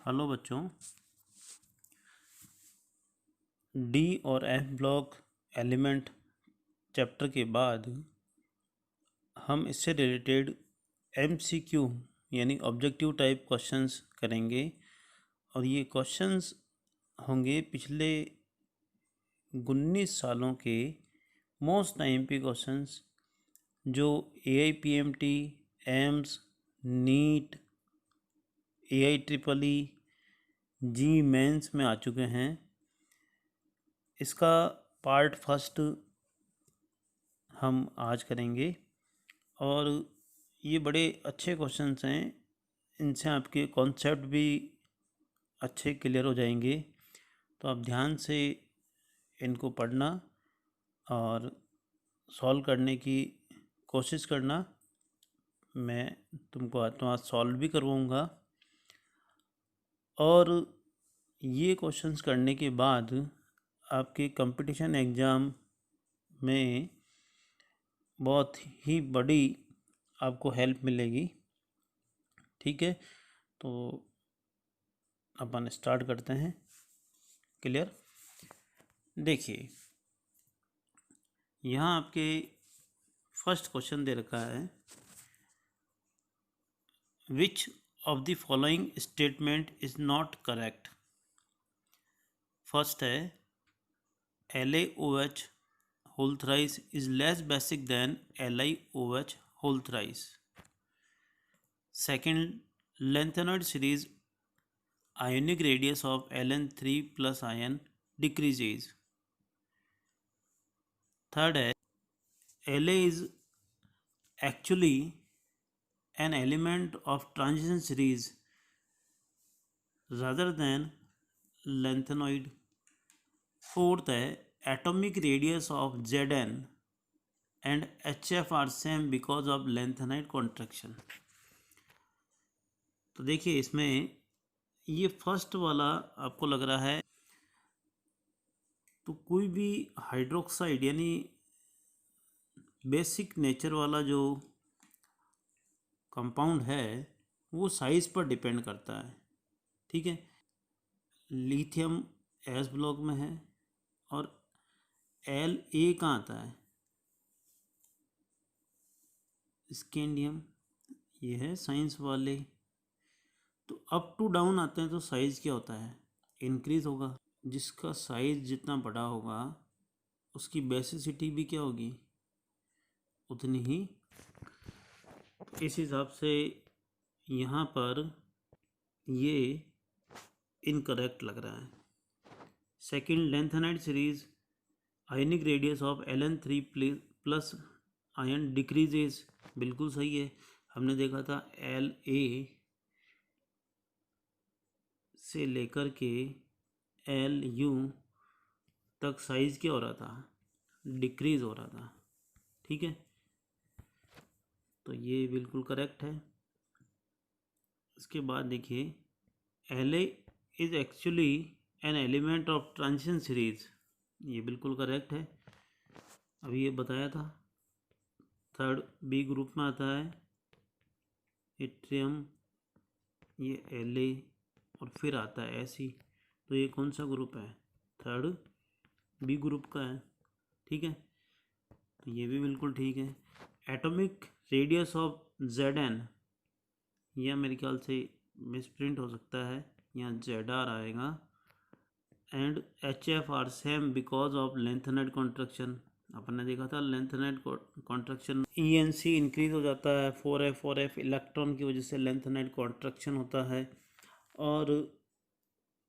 Hello बच्चों, D और F block element chapter के बाद हम इससे रिलेटेड एमसीक्यू यानी ऑब्जेक्टिव टाइप क्वेश्चंस करेंगे। और ये क्वेश्चंस होंगे पिछले 19 सालों के मोस्ट टाइम पे क्वेश्चंस जो AIPMT, एम्स, नीट, AIEEE, जी मेंस में आ चुके हैं। इसका पार्ट फर्स्ट हम आज करेंगे और ये बड़े अच्छे क्वेश्चंस हैं। इनसे आपके कॉन्सेप्ट भी अच्छे क्लियर हो जाएंगे, तो आप ध्यान से इनको पढ़ना और सॉल्व करने की कोशिश करना। मैं तुमको आज सॉल्व भी करवाऊँगा। और ये क्वेश्चंस करने के बाद आपके कंपटीशन एग्ज़ाम में बहुत ही बड़ी आपको हेल्प मिलेगी। ठीक है, तो अपन स्टार्ट करते हैं। क्लियर? देखिए, यहाँ आपके फर्स्ट क्वेश्चन दे रखा है, विच of the following statement is not correct. First है LaOH whole thrice is less basic than LiOH whole thrice. Second, lanthanoid series ionic radius of Ln3 plus ion decreases. Third है La is actually an element of transition series rather than lanthanoid. Fourth है atomic radius of Zn and HF are same because of lanthanide contraction. तो देखिए, इसमें ये first वाला आपको लग रहा है, तो कोई भी हाइड्रोक्साइड यानी बेसिक नेचर वाला जो कंपाउंड है वो साइज पर डिपेंड करता है। ठीक है, लिथियम एस ब्लॉक में है और La कहाँ आता है, स्कैंडियम, ये है साइंस वाले। तो अप टू डाउन आते हैं तो साइज़ क्या होता है, इंक्रीज होगा। जिसका साइज़ जितना बड़ा होगा उसकी बेसिसिटी भी क्या होगी, उतनी ही। इस हिसाब से यहाँ पर ये इनकरेक्ट लग रहा है। Second, lanthanide series ionic radius of Ln3 plus ion decreases, बिल्कुल सही है। हमने देखा था La से लेकर के Lu तक साइज क्या हो रहा था, डिक्रीज हो रहा था। ठीक है, तो ये बिल्कुल करेक्ट है। इसके बाद देखिए, La is actually an element of transition series, ये बिल्कुल करेक्ट है, अभी ये बताया था। थर्ड, बी ग्रुप में आता है इट्रियम, ये La और फिर आता है Fe, तो ये कौन सा ग्रुप है, थर्ड बी ग्रुप का है। ठीक है, तो ये भी बिल्कुल ठीक है। एटॉमिक रेडियस ऑफ Zn, यह मेरे ख्याल से मिसप्रिंट हो सकता है, यहाँ Zr आएगा। And HF are same because of lanthanide contraction, अपन ने देखा था लेंथेनाइड कॉन्ट्रैक्शन ENC इंक्रीज हो जाता है, 4F इलेक्ट्रॉन की वजह से लेंथेनाइड कॉन्ट्रैक्शन होता है। और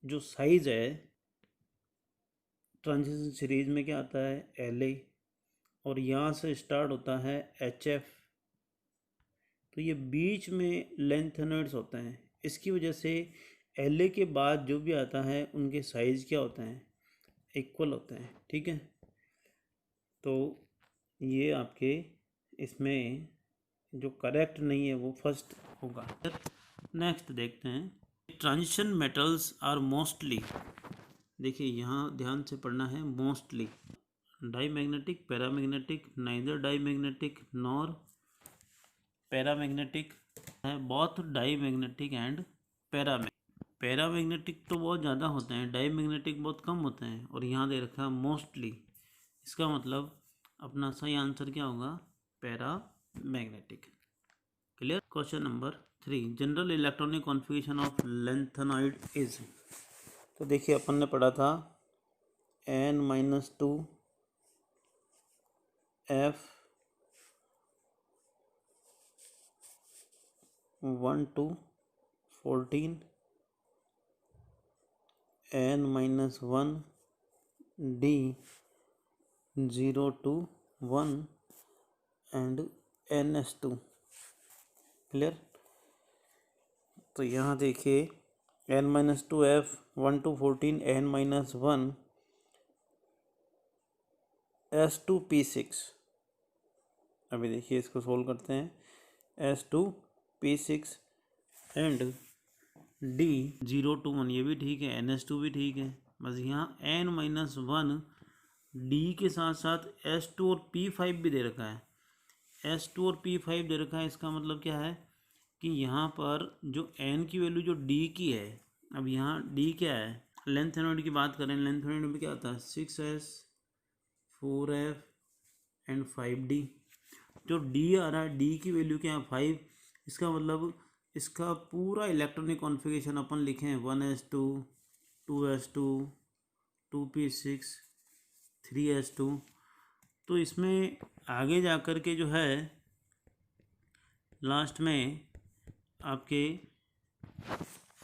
जो साइज है ट्रांजिशन सीरीज में क्या आता है, La, और यहाँ से स्टार्ट होता है HF, तो ये बीच में लेंथेनॉइड्स होते हैं। इसकी वजह से La के बाद जो भी आता है उनके साइज़ क्या होते हैं, इक्वल होते हैं। ठीक है, तो ये आपके इसमें जो करेक्ट नहीं है वो फर्स्ट होगा। नेक्स्ट देखते हैं, ट्रांजिशन मेटल्स आर मोस्टली, देखिए यहाँ ध्यान से पढ़ना है, mostly diamagnetic, paramagnetic, neither diamagnetic nor paramagnetic है, बोथ डाईमैग्नेटिक एंड पैरामैग्नेटिक तो बहुत ज़्यादा होते हैं, डाईमैग्नेटिक बहुत कम होते हैं, और यहाँ दे रखा है मोस्टली। इसका मतलब अपना सही आंसर क्या होगा? Paramagnetic. Clear. Question number 3, general electronic configuration of lanthanoid is. तो देखिए अपन ने पढ़ा था n-2 F 1 to 14 n-1 D 0 to 1 and ns2। Clear. तो यहाँ देखिए n-2 F 1 to 14 n-1 S2P6। अभी देखिए इसको सोल्व करते हैं। S2P6 एंड D 0 to 1, ये भी ठीक है, NS2 भी ठीक है। बस यहाँ n-1 D के साथ साथ S2 और P5 भी दे रखा है। S2 और P5 दे रखा है, इसका मतलब क्या है कि यहाँ पर जो n की वैल्यू जो D की है, अब यहाँ D क्या है, लेंथेनॉइड की बात करें, लेंथेनॉइड में क्या आता है 6S 4F एंड 5D। जो D आ रहा है, D की वैल्यू क्या है 5, इसका मतलब इसका पूरा इलेक्ट्रॉनिक कॉन्फ़िगरेशन अपन लिखे हैं 1s2 2s2 2p6 3s2। तो इसमें आगे जा कर के जो है लास्ट में आपके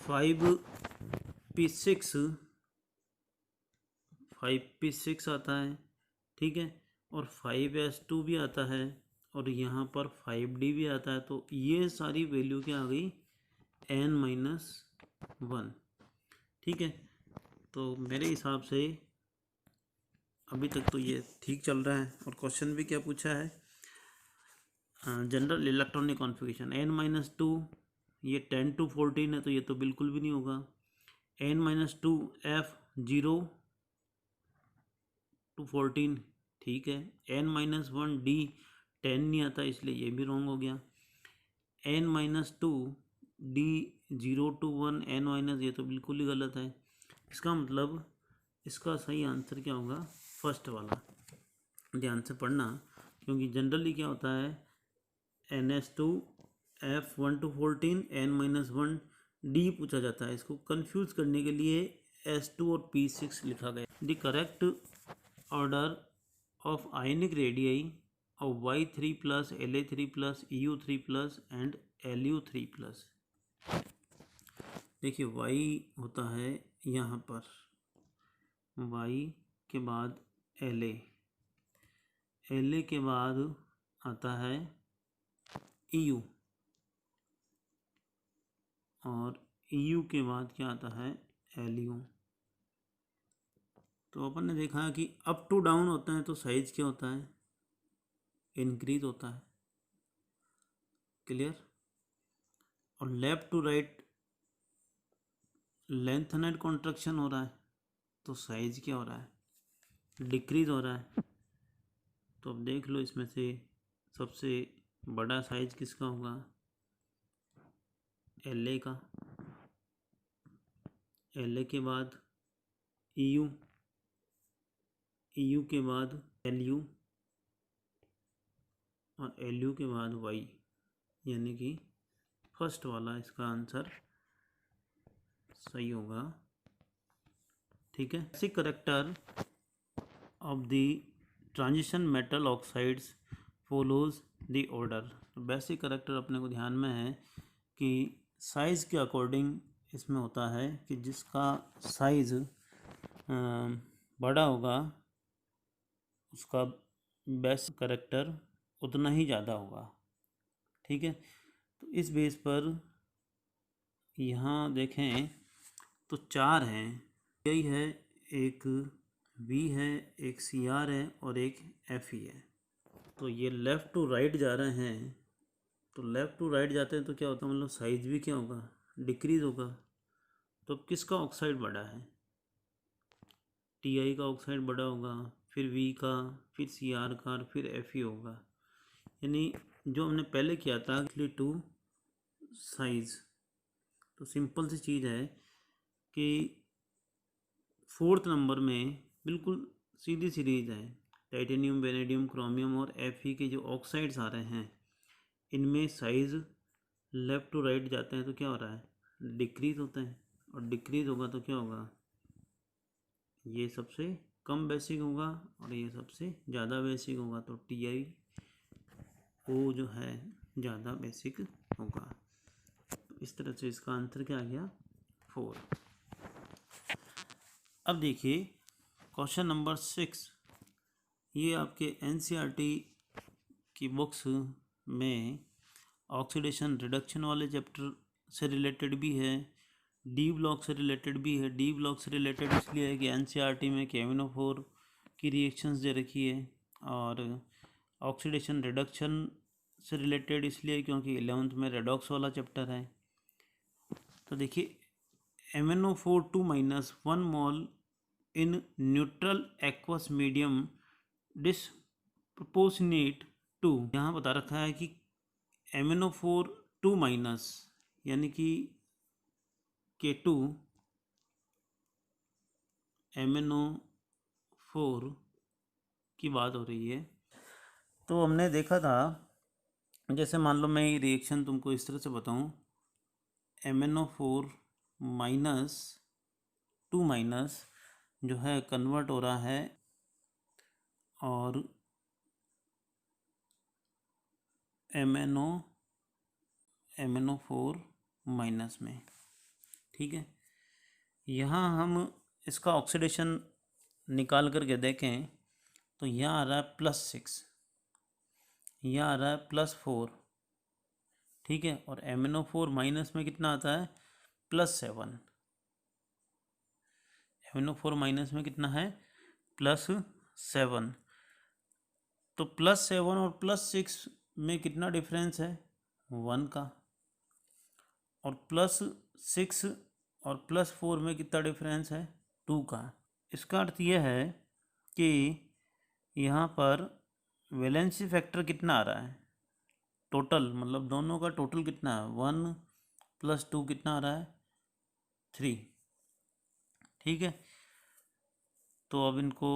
5p6 आता है, ठीक है, और 5s2 भी आता है, और यहाँ पर 5d भी आता है। तो ये सारी वैल्यू क्या आ गई n-1, ठीक है। तो मेरे हिसाब से अभी तक तो ये ठीक चल रहा है। और क्वेश्चन भी क्या पूछा है, जनरल इलेक्ट्रॉनिक कॉन्फ़िगरेशन n-2, ये 10 to 14 है, तो ये तो बिल्कुल भी नहीं होगा। n-2 F 0 to 14, ठीक है। n-1 D 10 नहीं आता, इसलिए ये भी रॉन्ग हो गया। n-2 D 0 to 1 n-, ये तो बिल्कुल ही गलत है। इसका मतलब इसका सही आंसर क्या होगा? फर्स्ट वाला। ध्यान से पढ़ना, क्योंकि जनरली क्या होता है ns2 F 1 to 14 n-1 D पूछा जाता है। इसको कंफ्यूज करने के लिए S2 और P6 लिखा गया। The correct order of ionic radii of Y3 plus La3 plus EU3 plus and Lu3 plus. देखिए Y होता है यहाँ पर, Y के बाद La के बाद आता है EU, और EU के बाद क्या आता है Lu। तो अपन ने देखा कि अप टू डाउन होता है तो साइज क्या होता है? इंक्रीज होता है। क्लियर। और लेफ्ट टू राइट लेंथनेड कॉन्ट्रैक्शन हो रहा है तो साइज क्या हो रहा है? डिक्रीज हो रहा है। तो अब देख लो इसमें से सबसे बड़ा साइज किसका होगा? La का। La के बाद EU, EU के बाद Lu, और Lu के बाद Y, यानी कि फर्स्ट वाला इसका आंसर सही होगा, ठीक है। Basic character of the transition metal oxides follows the order. Basic character अपने को ध्यान में है कि साइज़ के अकॉर्डिंग इसमें होता है कि जिसका साइज़ बड़ा होगा उसका बेसिक करेक्टर उतना ही ज़्यादा होगा, ठीक है। तो इस बेस पर यहाँ देखें तो 4 हैं, यही है, एक V है, एक CR है, और एक FE है। तो ये लेफ़्ट टू राइट जा रहे हैं, तो लेफ़्ट टू राइट जाते हैं तो क्या होता है, मतलब साइज भी क्या होगा? डिक्रीज़ होगा। तो अब किसका ऑक्साइड बड़ा है? TI का ऑक्साइड बड़ा होगा, फिर V का, फिर CR का, और फिर FE होगा। यानी जो हमने पहले किया था टू साइज़, तो सिंपल सी चीज़ है कि 4th नंबर में बिल्कुल सीधी सीरीज है, टाइटेनियम, वेनेडियम, क्रोमियम और Fe के जो ऑक्साइड्स आ रहे हैं इनमें साइज़ लेफ़्ट टू राइट जाते हैं तो क्या हो रहा है, डिक्रीज होता है, और डिक्रीज होगा तो क्या होगा, ये सबसे कम बेसिक होगा और ये सबसे ज़्यादा बेसिक होगा, तो TiO जो है ज़्यादा बेसिक होगा। तो इस तरह से इसका आंसर क्या आ गया, 4। अब देखिए क्वेश्चन नंबर 6, ये आपके NCERT की बुक्स में ऑक्सीडेशन रिडक्शन वाले चैप्टर से रिलेटेड भी है, डी ब्लॉक से रिलेटेड भी है। डी ब्लॉक से रिलेटेड इसलिए है कि NCERT में KMnO4 की रिएक्शंस दे रखी है, और ऑक्सीडेशन रिडक्शन से रिलेटेड इसलिए क्योंकि 11th में रेडॉक्स वाला चैप्टर है। तो देखिए MnO4 2- 1 mole in neutral aqueous medium disproportionate to, यहाँ बता रखा है कि MnO4 2- यानी कि K2 MnO4 की बात हो रही है। तो हमने देखा था, जैसे मान लो मैं ये रिएक्शन तुमको इस तरह से बताऊं, MnO4 -2- जो है कन्वर्ट हो रहा है और MnO4 माइनस में, ठीक है। यहाँ हम इसका ऑक्सीडेशन निकाल करके देखें तो यहाँ आ रहा है +6, यहाँ आ रहा है +4, ठीक है, और MnO4 माइनस में कितना आता है, +7। MnO4 माइनस में कितना है, +7। तो +7 और +6 में कितना डिफरेंस है, 1 का, और +6 और +4 में कितना डिफरेंस है, 2 का। इसका अर्थ यह है कि यहाँ पर वैलेंसी फैक्टर कितना आ रहा है, टोटल, मतलब दोनों का टोटल कितना है, 1 + 2 कितना आ रहा है, 3, ठीक है। तो अब इनको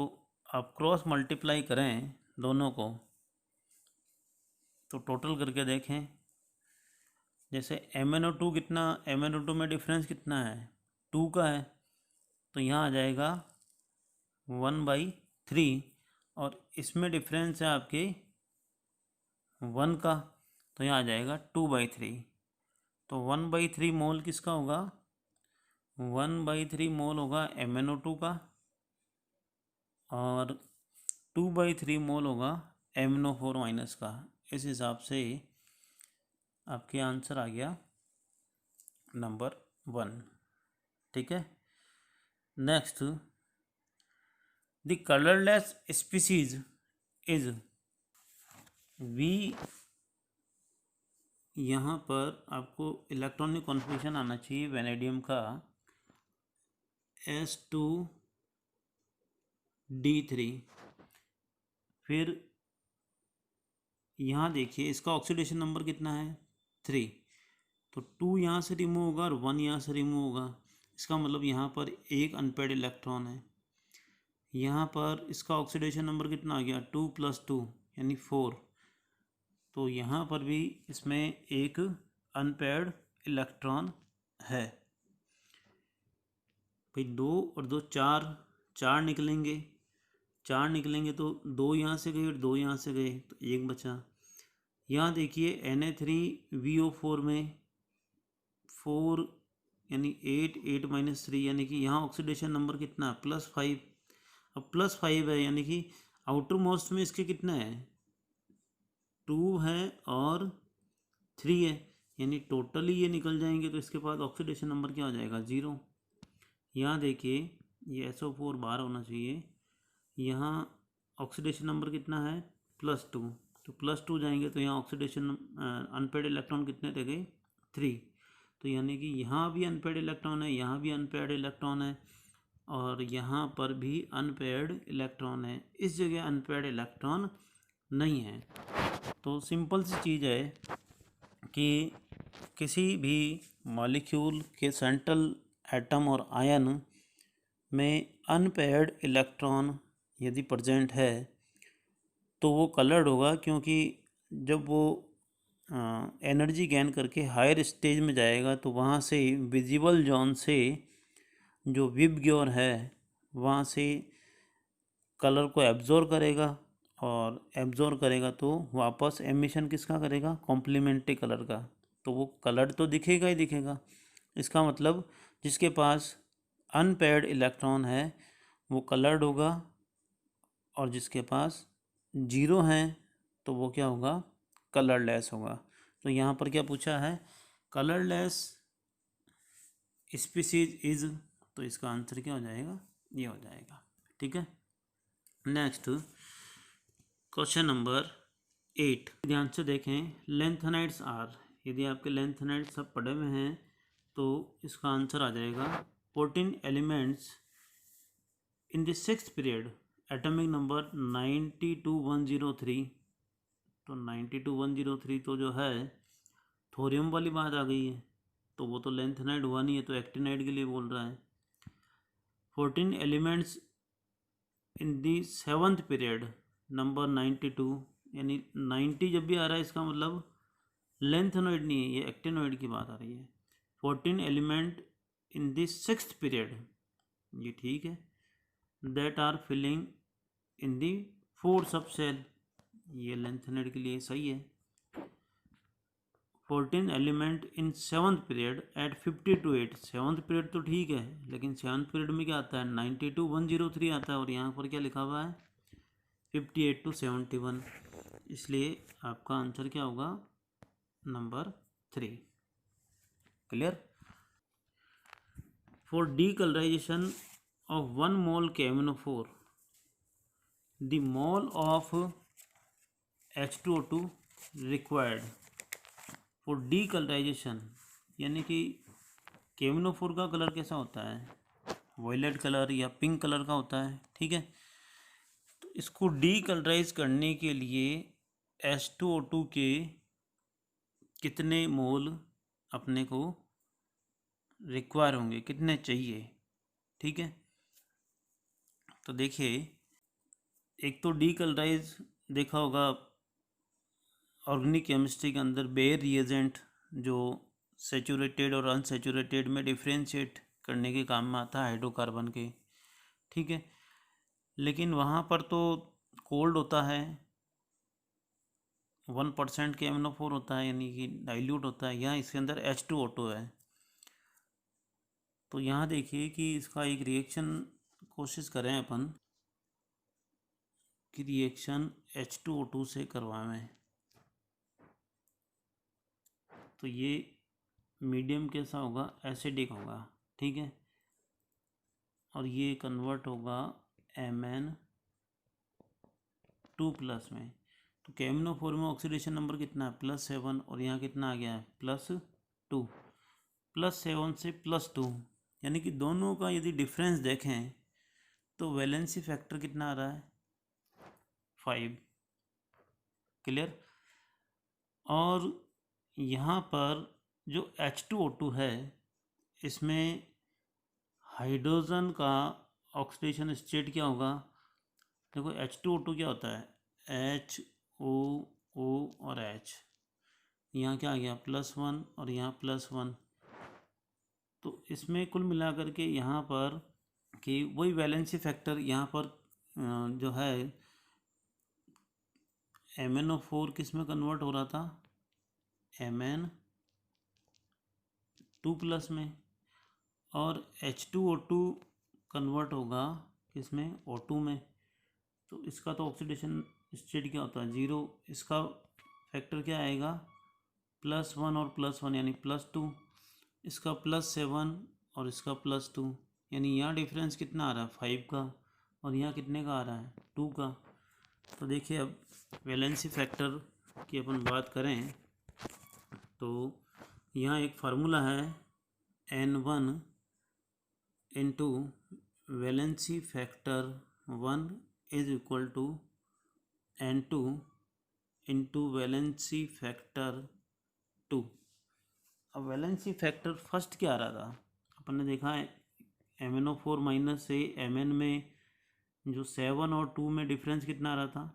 आप क्रॉस मल्टीप्लाई करें दोनों को, तो टोटल करके देखें, जैसे MnO2 कितना, MnO2 में डिफरेंस कितना है, 2 का है, तो यहाँ आ जाएगा 1/3, और इसमें डिफरेंस है आपके 1 का, तो यहाँ आ जाएगा 2/3। तो 1/3 मोल किसका होगा, 1/3 मोल होगा MnO2 का, और 2/3 मोल होगा MnO4- का। इस हिसाब से आपके आंसर आ गया नंबर 1, ठीक है। Next, the colourless species is, we, यहाँ पर आपको इलेक्ट्रॉनिक कॉन्फिगरेशन आना चाहिए वेनेडियम का S2D3। फिर यहाँ देखिए इसका ऑक्सीडेशन नंबर कितना है, 3, तो 2 यहाँ से रिमूव होगा और 1 यहाँ से रिमूव होगा, इसका मतलब यहाँ पर एक अनपेड इलेक्ट्रॉन है। यहाँ पर इसका ऑक्सीडेशन नंबर कितना आ गया, 2 + 2 यानी 4, तो यहाँ पर भी इसमें एक अनपेड इलेक्ट्रॉन है। भाई 2 और 2 4, 4 निकलेंगे, 4 निकलेंगे तो 2 यहाँ से गए और 2 यहाँ से गए, तो 1 बचा। यहाँ देखिए Na3VO4 में 4 यानी 8, 8 - 3, यानी कि यहाँ ऑक्सीडेशन नंबर कितना है, +5। अब +5 है यानी कि आउटर मोस्ट में इसके कितना है, 2 है और 3 है, यानी टोटली ये निकल जाएंगे, तो इसके बाद ऑक्सीडेशन नंबर क्या हो जाएगा, 0। यहाँ देखिए ये SO4 बाहर होना चाहिए, यहाँ ऑक्सीडेशन नंबर कितना है, +2, तो +2 जाएंगे तो यहाँ ऑक्सीडेशन अनपेड इलेक्ट्रॉन कितने रह गए, 3, तो यानी कि यहाँ भी अनपेड इलेक्ट्रॉन है, यहाँ भी अनपेड इलेक्ट्रॉन है, और यहाँ पर भी अनपेड इलेक्ट्रॉन है, इस जगह अनपेड इलेक्ट्रॉन नहीं है। तो सिंपल सी चीज़ है कि किसी भी मॉलिक्यूल के सेंट्रल एटम और आयन में अनपेयर्ड इलेक्ट्रॉन यदि प्रेजेंट है तो वो कलर्ड होगा, क्योंकि जब वो एनर्जी गेन करके हायर स्टेज में जाएगा तो वहाँ से विजिबल जोन से जो विबग्योर है वहाँ से कलर को एब्जॉर्ब करेगा, और एब्जॉर्ब करेगा तो वापस एमिशन किसका करेगा, कॉम्प्लीमेंट्री कलर का। तो वो कलर तो दिखेगा ही दिखेगा। इसका मतलब जिसके पास अनपेयर्ड इलेक्ट्रॉन है वो कलर्ड होगा, और जिसके पास जीरो हैं तो वो क्या होगा, कलरलेस होगा। तो यहाँ पर क्या पूछा है, कलरलेस स्पीसीज इज, तो इसका आंसर क्या हो जाएगा, ये हो जाएगा। ठीक है, नेक्स्ट क्वेश्चन नंबर 8, ध्यान से देखें। लेंथेनाइड्स आर, यदि आपके लेंथेनाइड्स सब पढ़े हुए हैं तो इसका आंसर आ जाएगा 14 elements in the sixth period, atomic number 92103। तो 92103 तो जो है थोरियम वाली बात आ गई है, तो वो तो लेंथेनाइड हुआ नहीं है, तो एक्टिनाइड के लिए बोल रहा है। 14 elements in the seventh period number 92, यानी 90 जब भी आ रहा है इसका मतलब लेंथेनॉइड नहीं है, ये एक्टिनॉइड की बात आ रही है। 14 element in the sixth period, ये ठीक है। That are filling in the four sub shell, ये लेंथेनॉइड के लिए सही है। 14 element in seventh period at 50 to 8, seventh period तो ठीक है, लेकिन सेवन्थ पीरियड में क्या आता है, 92103 आता है, और यहाँ पर क्या लिखा हुआ है 58 to 71, इसलिए आपका आंसर क्या होगा, number 3। Clear. For decolourisation of 1 mole KMnO4 the mole of H2O2 required for decolourisation, यानी कि KMnO4 का कलर कैसा होता है, वायलेट कलर या पिंक कलर का होता है। ठीक है, तो इसको डीकलराइज करने के लिए H2O2 के कितने मोल अपने को रिक्वायर होंगे, कितने चाहिए। ठीक है, तो देखिए, एक तो डीकलराइज देखा होगा ऑर्गेनिक केमिस्ट्री के अंदर, बेयर रिएजेंट जो सेचूरेटेड और अनसेचूरेटेड में डिफ्रेंशिएट करने के काम में आता है हाइड्रोकार्बन के। ठीक है, लेकिन वहाँ पर तो कोल्ड होता है, 1% KMnO4 होता है, यानी कि डाइल्यूट होता है। यहाँ इसके अंदर H2O2 है, तो यहाँ देखिए कि इसका एक रिएक्शन कोशिश करें अपन कि रिएक्शन H2O2 से करवाएं, तो ये मीडियम कैसा होगा, एसिडिक होगा। ठीक है, और ये कन्वर्ट होगा Mn2+ में। तो KMnO4 में ऑक्सीडेशन नंबर कितना है, +7, और यहाँ कितना आ गया है, +2। +7 से +2, यानी कि दोनों का यदि डिफरेंस देखें तो वैलेंसी फैक्टर कितना आ रहा है, 5। क्लियर। और यहाँ पर जो H2O2 है इसमें हाइड्रोजन का ऑक्सीडेशन स्टेट क्या होगा, देखो H2O2 क्या होता है, HOO और H, यहाँ क्या आ गया +1 और यहाँ +1, तो इसमें कुल मिलाकर के यहाँ पर कि वही वैलेंसी फैक्टर यहाँ पर जो है MnO4 किस में कन्वर्ट हो रहा था, Mn2+ में, और H2O2 कन्वर्ट होगा किस में, O2 में। तो इसका तो ऑक्सीडेशन स्टेट क्या होता है, 0। इसका फैक्टर क्या आएगा, +1 और +1 यानी +2, इसका +7 और इसका +2, यानी यहाँ डिफरेंस कितना आ रहा है, 5 का, और यहाँ कितने का आ रहा है, 2 का। तो देखिए, अब वैलेंसी फैक्टर की अपन बात करें तो यहाँ एक फार्मूला है, N1 into valency factor 1 is equal to N2 into valency factor 2। अब वैलेंसी फैक्टर फर्स्ट क्या आ रहा था, अपन ने देखा है MnO4 माइनस से Mn में जो 7 और 2 में डिफरेंस कितना आ रहा था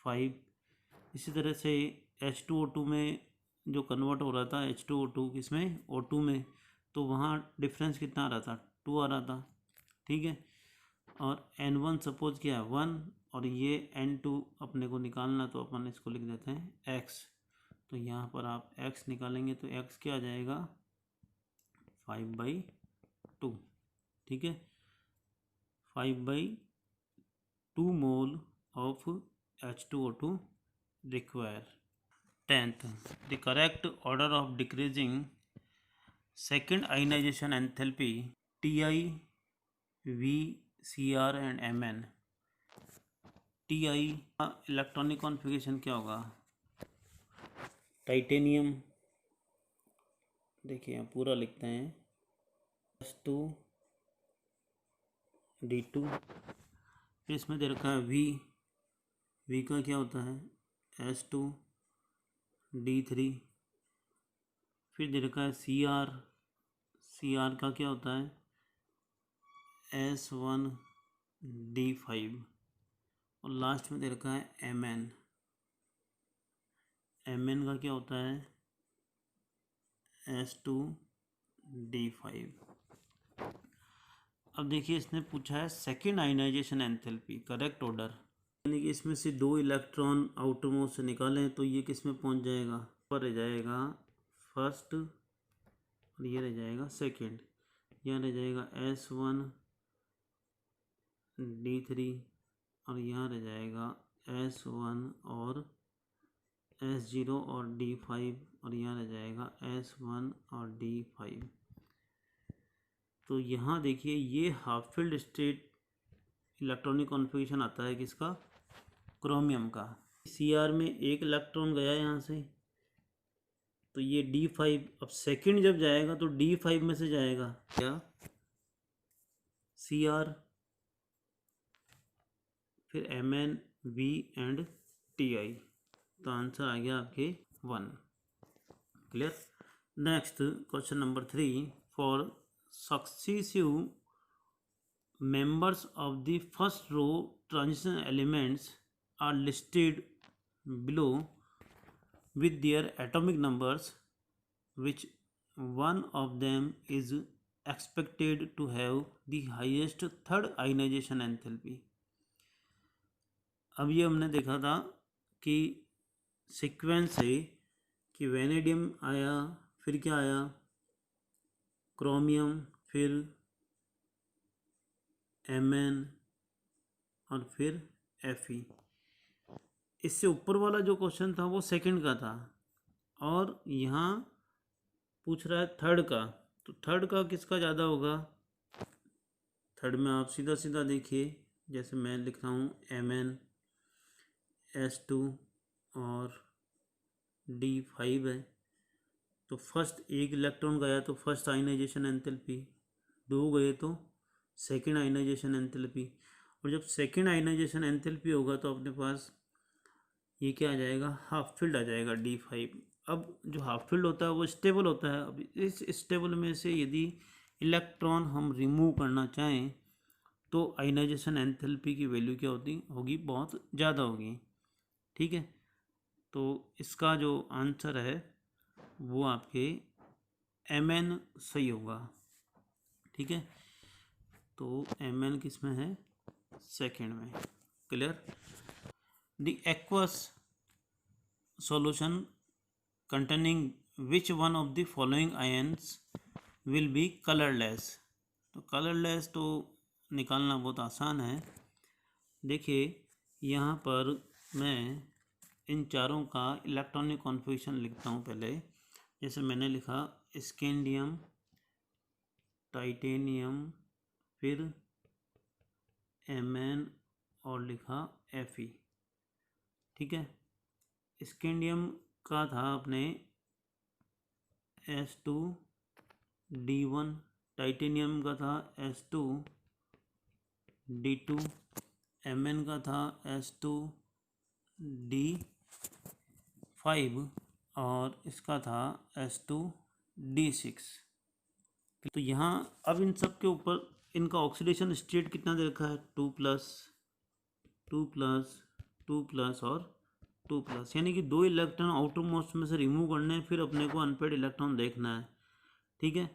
5। इसी तरह से H2O2 में जो कन्वर्ट हो रहा था H2O2 किसमें O2 में, तो वहाँ डिफरेंस कितना आ रहा था 2 आ रहा था। ठीक है, और N1 सपोज क्या है 1 और ये N2 अपने को निकालना, तो अपन इसको लिख देते हैं x। तो यहाँ पर आप x निकालेंगे तो x क्या आ जाएगा 5/2। ठीक है, 5/2 mole of H2O2 require। 10th, the correct order of decreasing second ionization enthalpy Ti, V, Cr and Mn। Ti का इलेक्ट्रॉनिक कॉन्फ़िगरेशन क्या होगा, टाइटेनियम, देखिए यहाँ पूरा लिखते हैं S2D2। फिर इसमें दे रखा है V का क्या होता है S2D3। फिर दे रखा है Cr का क्या होता है S1D5। और लास्ट में दे रखा है Mn का क्या होता है S2D5। अब देखिए इसने पूछा है second ionization enthalpy correct order, यानी कि इसमें से 2 इलेक्ट्रॉन आउटर मोस्ट से निकालें तो ये किस में पहुंच जाएगा, पर रह जाएगा फर्स्ट और ये रह जाएगा सेकेंड। यहाँ रह जाएगा S1D3 और यहाँ रह जाएगा S1 और S0 और D5 और यहाँ रह जाएगा S1 और D5। तो यहाँ देखिए ये half field state electronic configuration आता है किसका, क्रोमियम का। Cr में एक इलेक्ट्रॉन गया यहाँ से, तो ये D5 अब सेकंड जब जाएगा तो D5 में से जाएगा क्या Cr, फिर Mn, V एंड Ti। तो आंसर आ गया आपके 1। Clear. Next question number 3, for successive members of the first row transition elements are listed below with their atomic numbers, which one of them is expected to have the highest third ionization enthalpy। अब ये हमने देखा था कि sequence से कि vanadium आया, फिर क्या आया क्रोमियम, फिर Mn और फिर Fe। इससे ऊपर वाला जो क्वेश्चन था वो सेकंड का था और यहाँ पूछ रहा है थर्ड का, तो थर्ड का किसका ज़्यादा होगा। थर्ड में आप सीधा सीधा देखिए, जैसे मैं लिख रहा हूँ Mn S2 और D5 है, तो फर्स्ट एक इलेक्ट्रॉन गया तो फर्स्ट आयनाइजेशन एंथैल्पी, 2 गए तो सेकेंड आयनाइजेशन एंथैल्पी। और जब सेकेंड आयनाइजेशन एंथैल्पी होगा तो अपने पास ये क्या आ जाएगा हाफ फील्ड आ जाएगा D5। अब जो हाफ फील्ड होता है वो स्टेबल होता है। अब इस स्टेबल में से यदि इलेक्ट्रॉन हम रिमूव करना चाहें तो आयनाइजेशन एंथैल्पी की वैल्यू क्या होगी बहुत ज़्यादा होगी। ठीक है, तो इसका जो आंसर है वो आपके Mn सही होगा। ठीक है, तो Mn किस में है सेकेंड में। Clear. The aqueous solution containing which one of the following ions will be colorless। तो कलरलेस तो निकालना बहुत आसान है। देखिए यहाँ पर मैं इन चारों का इलेक्ट्रॉनिक कॉन्फ़िगरेशन लिखता हूँ पहले। जैसे मैंने लिखा स्कैंडियम, टाइटेनियम, फिर Mn और लिखा Fe। ठीक है, स्कैंडियम का था अपने S2D1, टाइटेनियम का था S2D2, Mn का था S2D5 और इसका था S2D6। तो यहाँ अब इन सब के ऊपर इनका ऑक्सीडेशन स्टेट कितना दे रखा है, 2+, 2+, 2+ और 2+, यानी कि 2 इलेक्ट्रॉन आउटर मोस्ट में से रिमूव करने हैं, फिर अपने को अनपेड इलेक्ट्रॉन देखना है। ठीक है,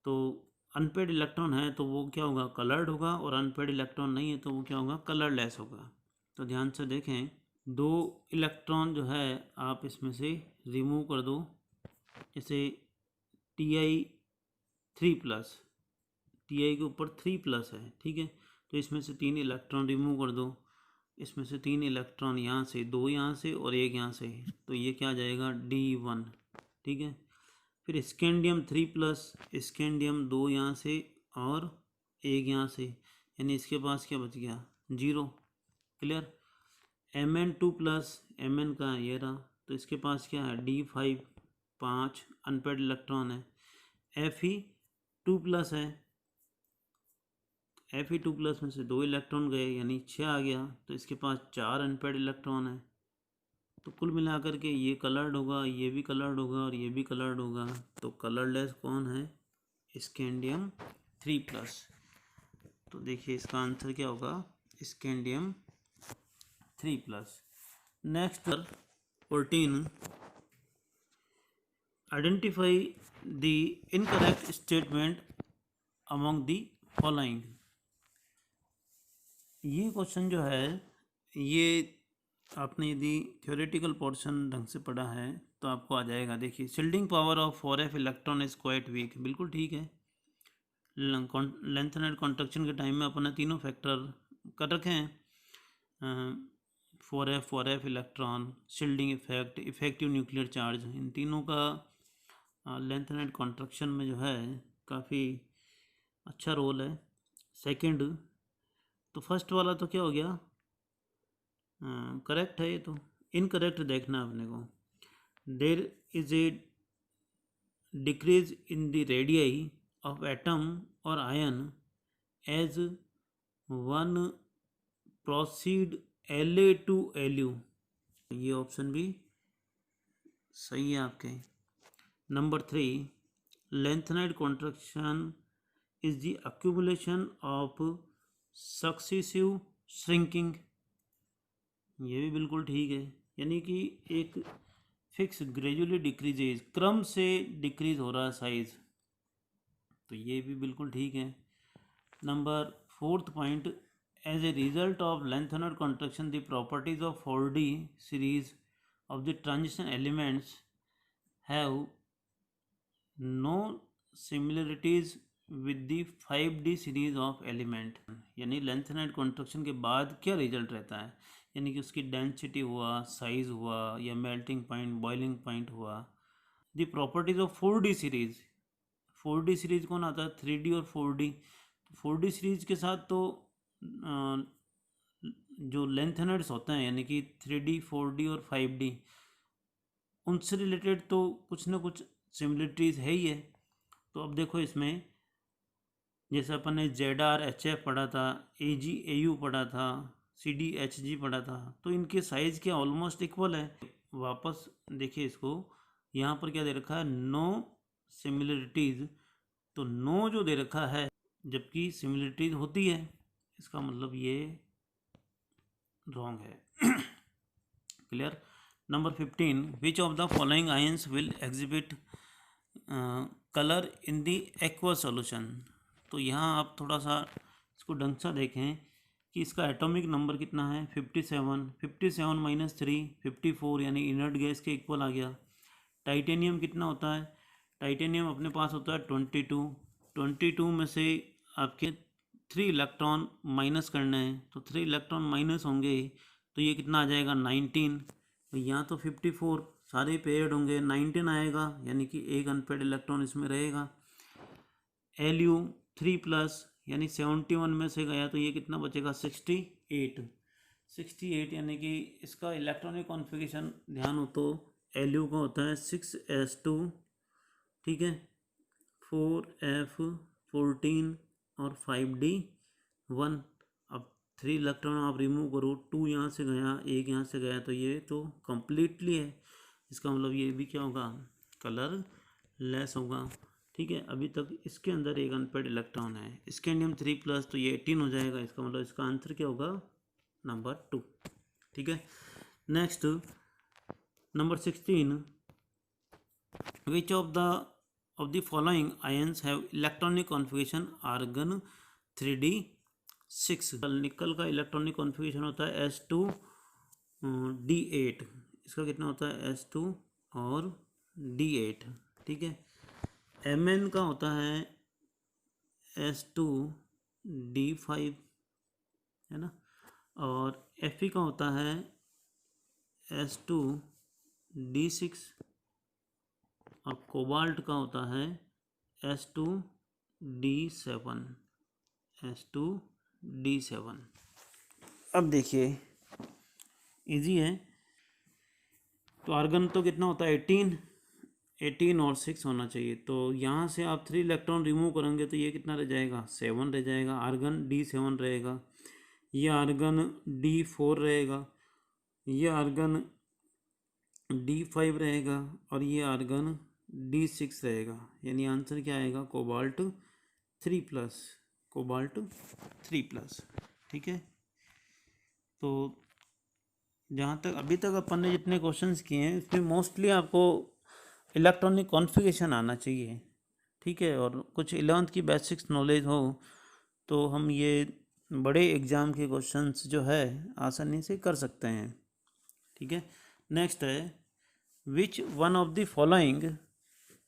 तो अनपेड इलेक्ट्रॉन है तो वो क्या होगा, कलर्ड होगा, और अनपेड इलेक्ट्रॉन नहीं है तो वो क्या होगा, कलरलेस होगा। तो ध्यान से देखें, 2 इलेक्ट्रॉन जो है आप इसमें से रिमूव कर दो, जैसे Ti3+, Ti के ऊपर 3+ है। ठीक है, तो इसमें से 3 इलेक्ट्रॉन रिमूव कर दो, इसमें से 3 इलेक्ट्रॉन यहाँ से, 2 यहाँ से और 1 यहाँ से, तो ये क्या आ जाएगा, D1। ठीक है, फिर स्कैंडियम 3+, स्कैंडियम 2 यहाँ से और 1 यहाँ से, यानी इसके पास क्या बच गया, 0। क्लियर। Mn2+, Mn का ये रहा, तो इसके पास क्या है, D5, 5 अनपेड इलेक्ट्रॉन है। Fe2+ है, Fe2+ में से 2 इलेक्ट्रॉन गए, यानी 6 आ गया, तो इसके पास 4 अनपेड इलेक्ट्रॉन है। तो कुल मिलाकर के ये कलर्ड होगा, ये भी कलर्ड होगा और ये भी कलर्ड होगा। तो कलरलेस कौन है, स्कैंडियम 3+। तो देखिए इसका आंसर क्या होगा, scandium 3+। Next 14, identify the incorrect statement among the following. ये क्वेश्चन जो है, ये आपने यदि थ्योरेटिकल पोर्शन ढंग से पढ़ा है तो आपको आ जाएगा। देखिए, shielding power of 4f electron is quite weak, बिल्कुल ठीक है। लेंथ एंड कॉन्ट्रैक्शन के टाइम में अपने तीनों फैक्टर कर रखे हैं, 4f electron, shielding effect, effective nuclear charge, इन तीनों का लेंथ एंड कॉन्ट्रैक्शन में जो है काफ़ी अच्छा रोल है। सेकंड, तो फर्स्ट वाला तो क्या हो गया, करेक्ट है। ये तो इनकरेक्ट देखना अपने को। There is a decrease in the radii of atom और ion as one proceed La to Lu, ये ऑप्शन भी सही है आपके। Number 3, lanthanide contraction is the accumulation of successive shrinking, ये भी बिल्कुल ठीक है, यानी कि एक फिक्स ग्रेजुअली डिक्रीजेज, क्रम से डिक्रीज हो रहा है साइज, तो ये भी बिल्कुल ठीक है। Number 4th point, as a result of lengthened contraction the properties of 4D series of the transition elements have no similarities with the 5D series of element, यानी लेंथेनाइड कॉन्ट्रैक्शन के बाद क्या रिजल्ट रहता है, यानी कि उसकी डेंसिटी हुआ, साइज हुआ, या मेल्टिंग पॉइंट, बॉइलिंग पॉइंट हुआ। The properties of 4D series, 4D series कौन आता है, 3D और 4D। 4D सीरीज के साथ तो जो लेंथेनर्स होते हैं, यानी कि 3D, 4D और 5D, उनसे रिलेटेड तो कुछ ना कुछ सिमिलरिटीज़ है ही है। तो अब देखो इसमें, जैसे अपन ने ZR HF पढ़ा था, AG AU पढ़ा था, CD HG पढ़ा था, तो इनके साइज़ क्या ऑलमोस्ट इक्वल है। वापस देखिए इसको, यहाँ पर क्या दे रखा है, नो सिमिलरिटीज़, तो नो जो दे रखा है जबकि सिमिलरिटीज़ होती है, इसका मतलब ये रॉन्ग है। Clear. Number 15, which of the following ions will exhibit colour in the aqueous solution. तो यहाँ आप थोड़ा सा इसको ढंग से देखें कि इसका एटॉमिक नंबर कितना है, 57, 57 - 3 54, यानी इनर्ट गैस के इक्वल आ गया। टाइटेनियम कितना होता है, टाइटेनियम अपने पास होता है 22, 22 में से आपके 3 इलेक्ट्रॉन माइनस करना है, तो 3 इलेक्ट्रॉन माइनस होंगे, तो ये कितना आ जाएगा, 19। तो यहाँ तो 54 सारे पेयर्ड होंगे, 19 आएगा, यानी कि एक अनपेड इलेक्ट्रॉन इसमें रहेगा। Lu3+, यानी 71 में से गया, तो ये कितना बचेगा, 68, 68, यानी कि इसका इलेक्ट्रॉनिक कॉन्फ़िगरेशन ध्यान हो तो Lu का होता है 6s2, ठीक है, 4f14 और 5d1। अब 3 इलेक्ट्रॉन आप रिमूव करो, 2 यहाँ से गया, 1 यहाँ से गया, तो ये तो कम्प्लीटली है, इसका मतलब ये भी क्या होगा, कलर लेस होगा। ठीक है, अभी तक इसके अंदर एक अनपेड इलेक्ट्रॉन है, स्कैंडियम 3+, तो ये 18 हो जाएगा। इसका मतलब इसका आंसर क्या होगा, नंबर 2। ठीक है, next number 16, which of the following ions have electronic configuration argon 3d6। Nickel का इलेक्ट्रॉनिक कॉन्फ़िगरेशन होता है S2d8। इसका कितना होता है, S2 और d8। ठीक है, Mn का होता है S2d5, है ना, और Fe का होता है S2d6, और कोबाल्ट का होता है S2d7। S2d7। अब देखिए इजी है, तो आर्गन तो कितना होता है 18 और 6 होना चाहिए। तो यहाँ से आप 3 इलेक्ट्रॉन रिमूव करेंगे तो ये कितना रह जाएगा, 7 रह जाएगा। आर्गन D7 रहेगा, ये आर्गन D4 रहेगा, ये आर्गन D5 रहेगा, और ये आर्गन D6 रहेगा। यानी आंसर क्या आएगा, कोबाल्ट 3+, कोबाल्ट 3+। ठीक है, तो जहाँ तक अभी तक अपन ने जितने क्वेश्चंस किए हैं इसमें मोस्टली आपको इलेक्ट्रॉनिक कॉन्फ़िगरेशन आना चाहिए। ठीक है, और कुछ 11th की बेसिक्स नॉलेज हो तो हम ये बड़े एग्ज़ाम के क्वेश्चंस जो है आसानी से कर सकते हैं। ठीक है, नेक्स्ट है, which one of the following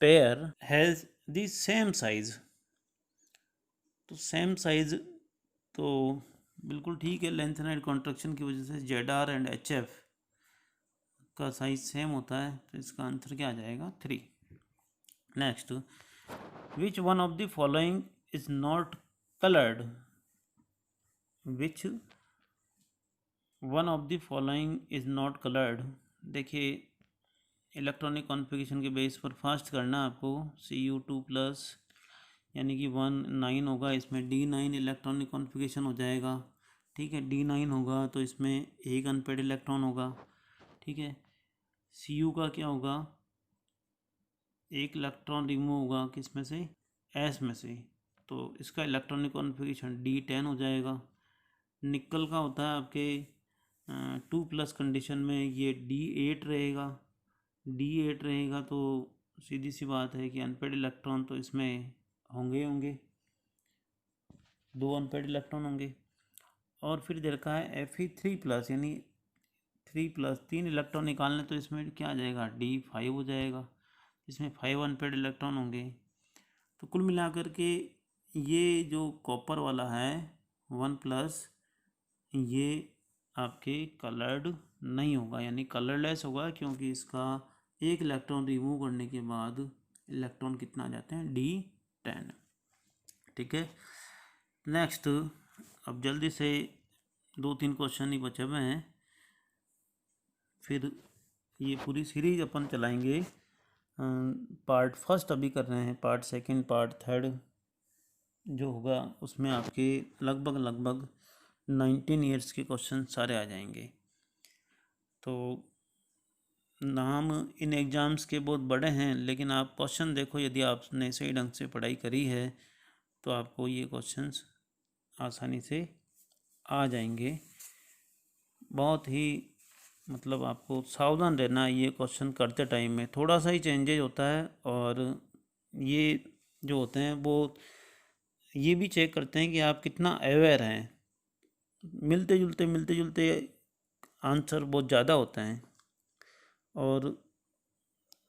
pair has the same size. तो सेम साइज तो बिल्कुल ठीक है, लेंथेनाइड कॉन्ट्रैक्शन की वजह से ZR एंड HF का साइज सेम होता है, तो इसका आंसर क्या आ जाएगा, 3। Next, which one of the following is not coloured. Which one of the following is not coloured. देखिए इलेक्ट्रॉनिक कॉन्फ़िगरेशन के बेस पर फास्ट करना आपको, Cu2+, यानी कि 1 9 होगा, इसमें D9 इलेक्ट्रॉनिक कॉन्फ़िगरेशन हो जाएगा। ठीक है, D9 होगा तो इसमें एक अनपेड इलेक्ट्रॉन होगा। ठीक है, Cu का क्या होगा, एक इलेक्ट्रॉन रिमूव होगा किस में से, S में से, तो इसका इलेक्ट्रॉनिक कॉन्फ़िगरेशन D10 हो जाएगा। निकल का होता है आपके 2+ कंडीशन में ये D8 रहेगा। D8 रहेगा तो सीधी सी बात है कि अनपेड इलेक्ट्रॉन तो इसमें होंगे 2 अनपेड इलेक्ट्रॉन होंगे। और फिर दे रखा है Fe3+, यानी 3+, 3 इलेक्ट्रॉन निकालने, तो इसमें क्या आ जाएगा, D5 हो जाएगा, इसमें 5 अनपेड इलेक्ट्रॉन होंगे। तो कुल मिलाकर के ये जो कॉपर वाला है 1+, ये आपके कलर्ड नहीं होगा, यानी कलरलेस होगा, क्योंकि इसका एक इलेक्ट्रॉन रिमूव करने के बाद इलेक्ट्रॉन कितना आ जाते हैं, D10। ठीक है, नेक्स्ट, अब जल्दी से 2-3 क्वेश्चन ही बचे हुए हैं, फिर ये पूरी सीरीज अपन चलाएंगे। पार्ट फर्स्ट अभी कर रहे हैं, पार्ट सेकंड, पार्ट थर्ड जो होगा उसमें आपके लगभग 19 ईयर्स के क्वेश्चन सारे आ जाएंगे। तो नाम इन एग्ज़ाम्स के बहुत बड़े हैं, लेकिन आप क्वेश्चन देखो, यदि आपने सही ढंग से पढ़ाई करी है तो आपको ये क्वेश्चंस आसानी से आ जाएंगे। बहुत ही मतलब आपको सावधान रहना है, ये क्वेश्चन करते टाइम में थोड़ा सा ही चेंजेज होता है, और ये जो होते हैं वो ये भी चेक करते हैं कि आप कितना अवेयर हैं। मिलते जुलते आंसर बहुत ज़्यादा होते हैं, और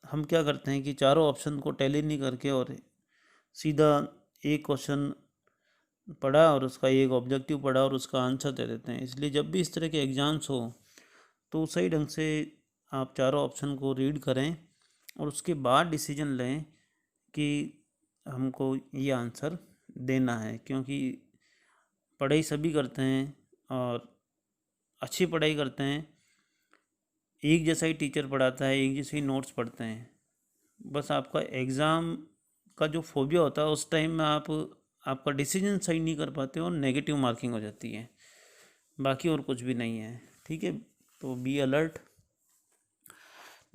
हम क्या करते हैं कि चारों ऑप्शन को टैली नहीं करके और सीधा एक क्वेश्चन पढ़ा और उसका एक ऑब्जेक्टिव पढ़ा और उसका आंसर दे देते हैं। इसलिए जब भी इस तरह के एग्ज़ाम्स हो तो सही ढंग से आप चारों ऑप्शन को रीड करें और उसके बाद डिसीजन लें कि हमको ये आंसर देना है, क्योंकि पढ़ाई सभी करते हैं और अच्छी पढ़ाई करते हैं, एक जैसा ही टीचर पढ़ाता है, एक जैसे ही नोट्स पढ़ते हैं। बस आपका एग्ज़ाम का जो फोबिया होता है उस टाइम में आपका डिसीजन सही नहीं कर पाते और नेगेटिव मार्किंग हो जाती है, बाकी और कुछ भी नहीं है। ठीक है, तो be alert.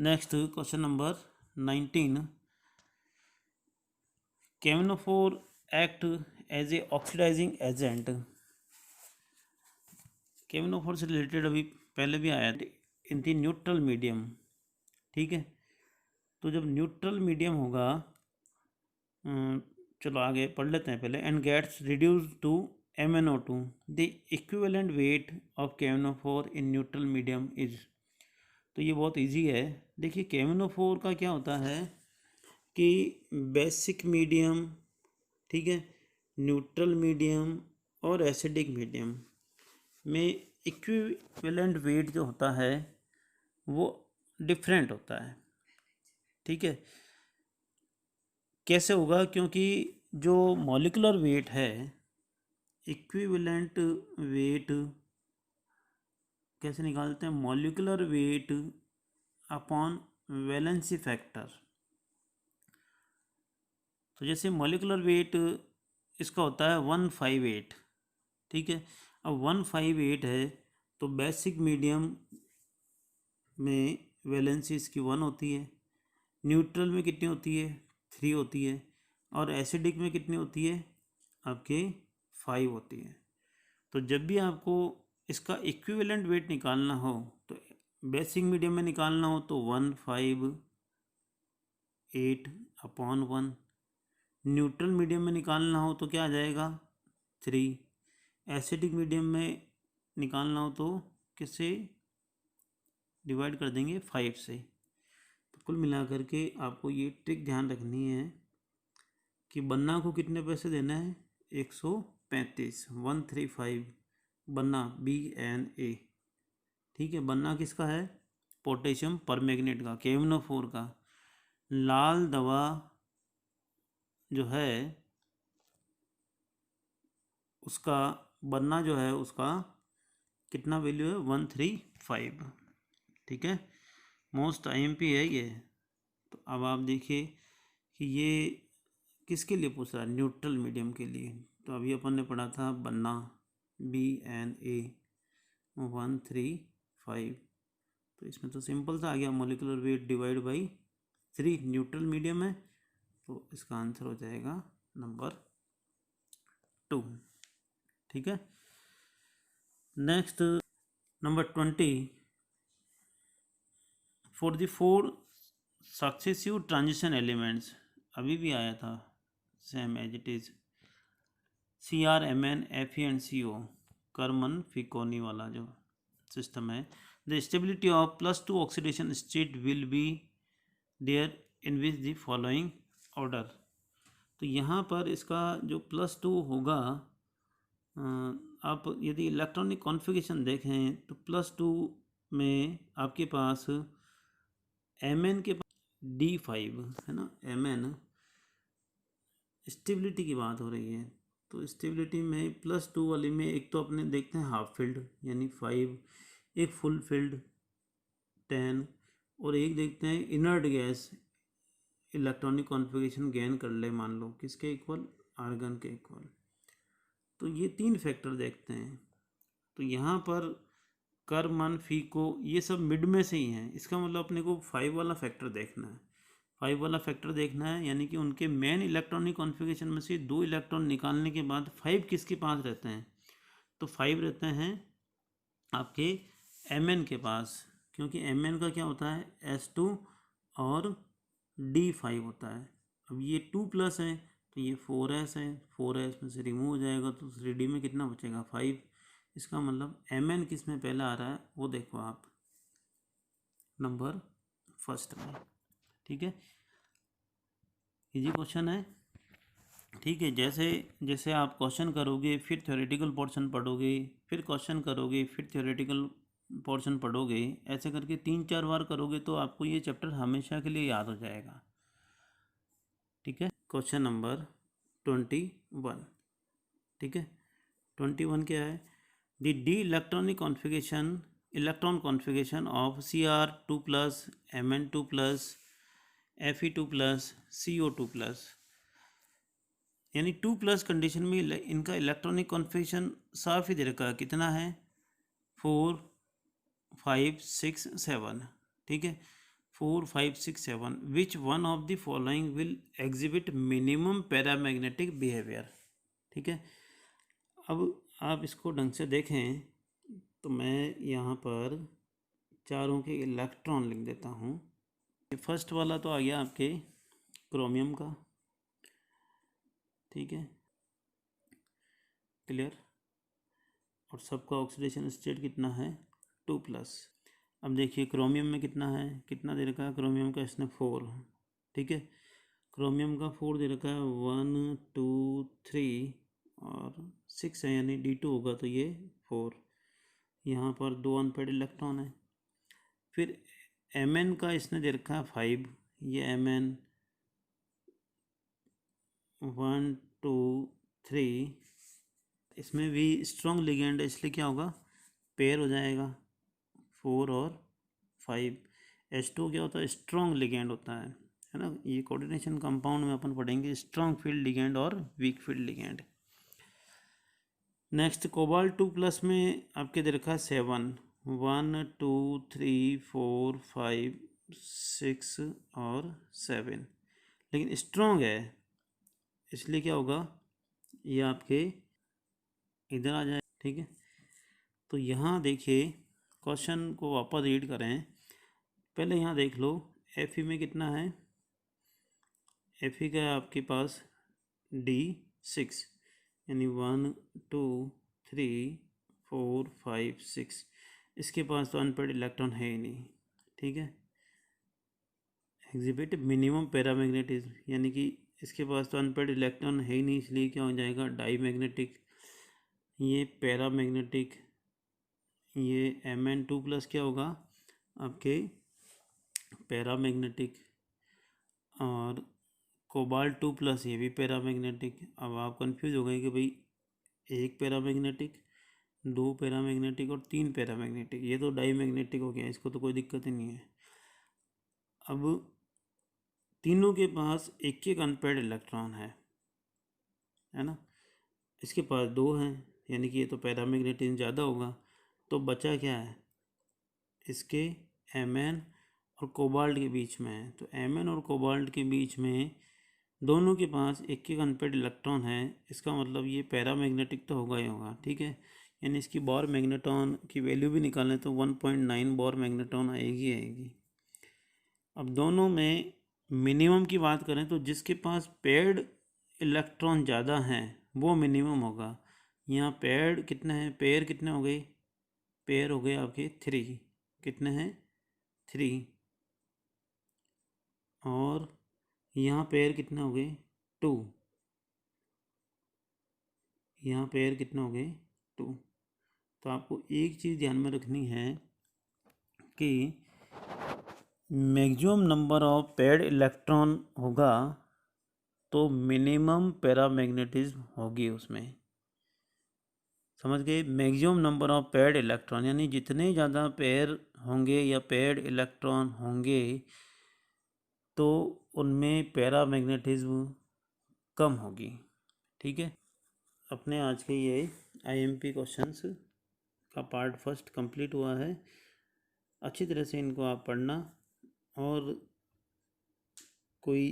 Next question number 19, KMnO4 act as a oxidizing agent. KMnO4 से रिलेटेड अभी पहले भी आया था इन दी न्यूट्रल मीडियम। ठीक है, तो जब न्यूट्रल मीडियम होगा, चलो आगे पढ़ लेते हैं पहले। And gets reduce to MnO2, the equivalent weight of KMnO4 in neutral medium is. तो ये बहुत इजी है। देखिए KMnO4 का क्या होता है कि बेसिक मीडियम, ठीक है, न्यूट्रल मीडियम और एसिडिक मीडियम में इक्विवेलेंट वेट जो होता है वो डिफरेंट होता है। ठीक है, कैसे होगा? क्योंकि जो मॉलिक्यूलर वेट है, इक्विवेलेंट वेट कैसे निकालते हैं? Molecular weight upon valency factor. तो जैसे मॉलिक्यूलर वेट इसका होता है 158। ठीक है, अब 158 है तो बेसिक मीडियम में वैलेंसी इसकी 1 होती है, न्यूट्रल में कितनी होती है? 3 होती है, और एसिडिक में कितनी होती है? आपके 5 होती है। तो जब भी आपको इसका इक्विवेलेंट वेट निकालना हो, तो बेसिक मीडियम में निकालना हो तो 158/1। न्यूट्रल मीडियम में निकालना हो तो क्या आ जाएगा? 3। एसिडिक मीडियम में निकालना हो तो किससे डिवाइड कर देंगे? 5 से। तो कुल मिलाकर के आपको ये ट्रिक ध्यान रखनी है कि बन्ना को कितने पैसे देना है? 135, 135 बन्ना BNA। ठीक है, बन्ना किसका है? पोटेशियम परमैंगनेट का, KMnO4 का। लाल दवा जो है उसका बन्ना जो है उसका कितना वैल्यू है? 135। ठीक है, मोस्ट IMP है ये। तो अब आप देखिए कि ये किसके लिए पूछ रहा है? न्यूट्रल मीडियम के लिए। तो अभी अपन ने पढ़ा था बन्ना BNA 135। तो इसमें तो सिंपल सा आ गया, molecular weight divide by 3। Neutral medium है तो इसका आंसर हो जाएगा नंबर 2। ठीक है, next number 20। For the 4 successive transition elements, अभी भी आया था same as it is, CrMn Fe and CO, करमन फिकोनी वाला जो सिस्टम है। The stability of +2 oxidation state will be there in which the following order. तो यहाँ पर इसका जो +2 होगा, आप यदि इलेक्ट्रॉनिक कॉन्फ़िगरेशन देखें तो +2 में आपके पास Mn के पास D5 है ना। Mn स्टेबिलिटी की बात हो रही है, तो स्टेबिलिटी में +2 वाली में एक तो अपने देखते हैं हाफ फील्ड यानी 5, एक फुल फील्ड 10, और एक देखते हैं inert gas electronic configuration gain कर ले, मान लो किसके इक्वल? आर्गन के इक्वल। तो ये 3 फैक्टर देखते हैं। तो यहाँ पर कर मन फी को ये सब मिड में से ही हैं, इसका मतलब अपने को 5 वाला फैक्टर देखना है। 5 वाला फैक्टर देखना है, यानी कि उनके मेन इलेक्ट्रॉनिक कॉन्फ़िगरेशन में से 2 इलेक्ट्रॉन निकालने के बाद 5 किसके पास रहते हैं? तो 5 रहते हैं आपके Mn के पास, क्योंकि Mn का क्या होता है? S2 और D5 होता है। अब ये 2+ है तो ये 4s है, 4s में से रिमूव हो जाएगा तो 3D में कितना बचेगा? 5। इसका मतलब Mn किस में पहला आ रहा है वो देखो आप, नंबर फर्स्ट में। ठीक है, इजी क्वेश्चन है। ठीक है, जैसे जैसे आप क्वेश्चन करोगे फिर थ्योरेटिकल पोर्शन पढ़ोगे, फिर क्वेश्चन करोगे, फिर थ्योरेटिकल पोर्शन पढ़ोगे, ऐसे करके 3-4 बार करोगे तो आपको ये चैप्टर हमेशा के लिए याद हो जाएगा। ठीक है, क्वेश्चन नंबर 21। ठीक है, 21 क्या है? The D electronic configuration, electron configuration of Cr2+, Mn2+, Fe2+, CO2+, यानी 2+ कंडीशन में इनका इलेक्ट्रॉनिक कॉन्फ़िगरेशन साफ ही दे रखा है, कितना है? 4, 5, 6, 7। ठीक है, 4 5 6 7 which one of the following will exhibit minimum paramagnetic behaviour. ठीक है, अब आप इसको ढंग से देखें तो मैं यहाँ पर चारों के इलेक्ट्रॉन लिख देता हूँ। ये फर्स्ट वाला तो आ गया आपके क्रोमियम का, ठीक है, क्लियर। और सबका ऑक्सीडेशन स्टेट कितना है 2+। अब देखिए क्रोमियम में कितना है, कितना दे रखा है क्रोमियम का इसने 4, ठीक है, क्रोमियम का 4 दे रखा है 1 2 3 और 6 है, यानी D2 होगा तो ये 4। यहाँ पर 2 अनपेड इलेक्ट्रॉन है। फिर Mn का इसने दे रखा है 5, ये Mn 1 2 3, इसमें भी स्ट्रॉन्ग लिगेंड है इसलिए क्या होगा, पेयर हो जाएगा 4 और 5। H2 क्या होता है, स्ट्रॉन्ग लिगेंड होता है ना। ये कोऑर्डिनेशन कंपाउंड में अपन पढ़ेंगे स्ट्रॉन्ग फील्ड लिगेंड और weak field ligand. Next cobalt 2+ में आपके दे रखा है 7, 1 2 3 4 5 6 और 7, लेकिन स्ट्रॉन्ग है इसलिए क्या होगा, ये आपके इधर आ जाए, ठीक है। तो यहाँ देखिए क्वेश्चन को वापस रीड करें, पहले यहाँ देख लो Fe में कितना है, Fe का है आपके पास D6, यानी 1 2 3 4 5 6, इसके पास तो अनपेड इलेक्ट्रॉन है ही नहीं, ठीक है। एग्जिबिट मिनिमम पैरामैग्नेटिज्म, यानी कि इसके पास तो अनपेड इलेक्ट्रॉन है ही नहीं, इसलिए क्या हो जाएगा डाई मैग्नेटिक। ये पैरामैग्नेटिक, ये Mn2+ क्या होगा आपके पैरामैग्नेटिक, और कोबाल्ट 2+ ये भी पैरामैग्नेटिक। अब आप कंफ्यूज हो गए कि भाई एक पैरामैग्नेटिक, 2 पैरामैग्नेटिक और 3 पैरामैग्नेटिक, ये तो डाई मैग्नेटिक हो गया, इसको तो कोई दिक्कत ही नहीं है। अब तीनों के पास एक एक अनपेड इलेक्ट्रॉन है ना, इसके पास 2 हैं, यानी कि ये तो पैरामैग्नेटिज्म ज़्यादा होगा। तो बचा क्या है, इसके Mn और कोबाल्ट के बीच में है, तो Mn और कोबाल्ट के बीच में दोनों के पास एक एक अनपेड इलेक्ट्रॉन है, इसका मतलब ये पैरामैग्नेटिक तो होगा ही होगा, ठीक है। यानी इसकी बोर मैग्नेट्रॉन की वैल्यू भी निकालें तो 1.9 बोर मैग्नेट्रॉन आएगी। अब दोनों में मिनिमम की बात करें तो जिसके पास पेड इलेक्ट्रॉन ज़्यादा हैं वो मिनिमम होगा। यहाँ पेड कितने हैं, पेयर कितने हो गए, पेयर हो गए आपके 3, कितने हैं 3, और यहाँ पेयर कितने हो गए 2, यहाँ पेयर कितने हो गए 2। तो आपको एक चीज़ ध्यान में रखनी है कि maximum number of paid electron होगा तो मिनिमम पैरामैग्नेटिज्म होगी उसमें, समझ गए। Maximum number of paid electron यानी जितने ज़्यादा पेयर होंगे या पेड इलेक्ट्रॉन होंगे तो उनमें पैरामैग्नेटिज्म कम होगी, ठीक है। अपने आज के ये IMP क्वेश्चंस का पार्ट फर्स्ट कंप्लीट हुआ है। अच्छी तरह से इनको आप पढ़ना, और कोई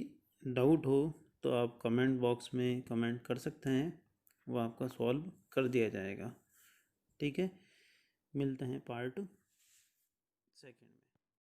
डाउट हो तो आप कमेंट बॉक्स में कमेंट कर सकते हैं, वो आपका सॉल्व कर दिया जाएगा, ठीक है। मिलते हैं पार्ट सेकंड।